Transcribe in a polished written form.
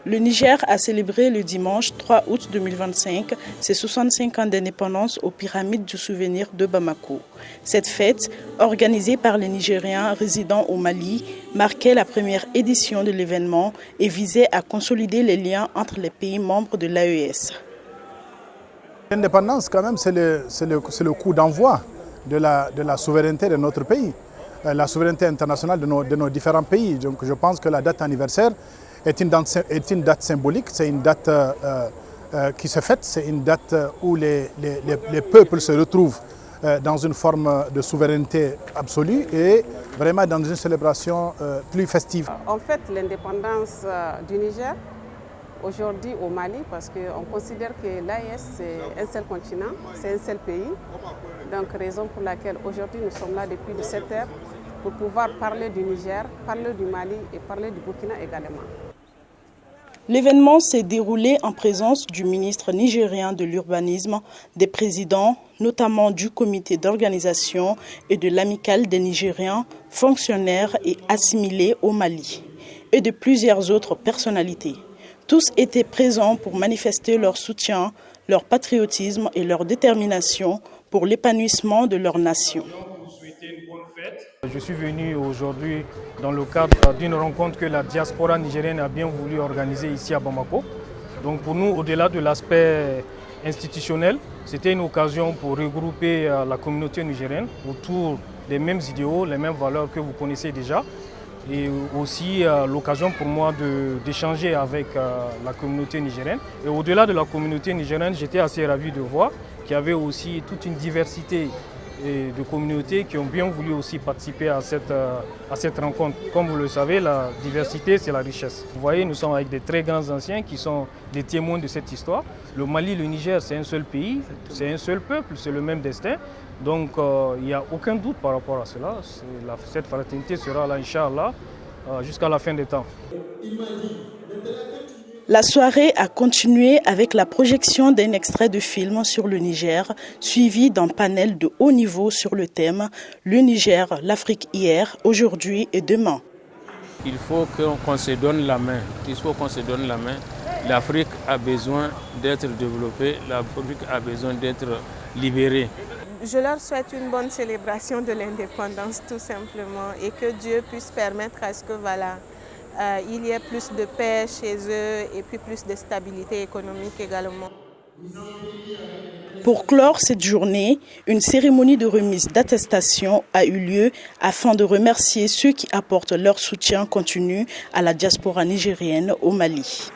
Le Niger a célébré le dimanche 3 août 2025 ses 65 ans d'indépendance aux Pyramides du Souvenir de Bamako. Cette fête, organisée par les Nigériens résidant au Mali, marquait la première édition de l'événement et visait à consolider les liens entre les pays membres de l'AES. L'indépendance, quand même, c'est le coup d'envoi de la souveraineté de notre pays, la souveraineté internationale de nos différents pays. Donc je pense que la date anniversaire est une date symbolique, c'est une date qui se fête, c'est une date où les peuples se retrouvent dans une forme de souveraineté absolue et vraiment dans une célébration plus festive. En fait, l'indépendance du Niger, aujourd'hui au Mali, parce qu'on considère que l'AES c'est un seul continent, c'est un seul pays. Donc raison pour laquelle aujourd'hui nous sommes là depuis 17 heures pour pouvoir parler du Niger, parler du Mali et parler du Burkina également. L'événement s'est déroulé en présence du ministre nigérien de l'urbanisme, des présidents, notamment du comité d'organisation et de l'amicale des Nigériens, fonctionnaires et assimilés au Mali, et de plusieurs autres personnalités. Tous étaient présents pour manifester leur soutien, leur patriotisme et leur détermination pour l'épanouissement de leur nation. Je suis venu aujourd'hui dans le cadre d'une rencontre que la diaspora nigérienne a bien voulu organiser ici à Bamako. Donc pour nous, au-delà de l'aspect institutionnel, c'était une occasion pour regrouper la communauté nigérienne autour des mêmes idéaux, les mêmes valeurs que vous connaissez déjà. Et aussi l'occasion pour moi d'échanger avec la communauté nigérienne. Et au-delà de la communauté nigérienne, j'étais assez ravi de voir qu'il y avait aussi toute une diversité de communautés qui ont bien voulu aussi participer à cette rencontre. Comme vous le savez, la diversité, c'est la richesse. Vous voyez, nous sommes avec des très grands anciens qui sont des témoins de cette histoire. Le Mali, le Niger, c'est un seul pays, c'est un seul peuple, c'est le même destin. Donc il n'y a aucun doute par rapport à cela. Cette fraternité sera là, Inch'Allah, jusqu'à la fin des temps. La soirée a continué avec la projection d'un extrait de film sur le Niger, suivi d'un panel de haut niveau sur le thème « Le Niger, l'Afrique hier, aujourd'hui et demain ». Il faut qu'on se donne la main. Il faut qu'on se donne la main. L'Afrique a besoin d'être développée, l'Afrique a besoin d'être libérée. Je leur souhaite une bonne célébration de l'indépendance tout simplement et que Dieu puisse permettre à ce que il y ait plus de paix chez eux et puis plus de stabilité économique également. Pour clore cette journée, une cérémonie de remise d'attestation a eu lieu afin de remercier ceux qui apportent leur soutien continu à la diaspora nigérienne au Mali.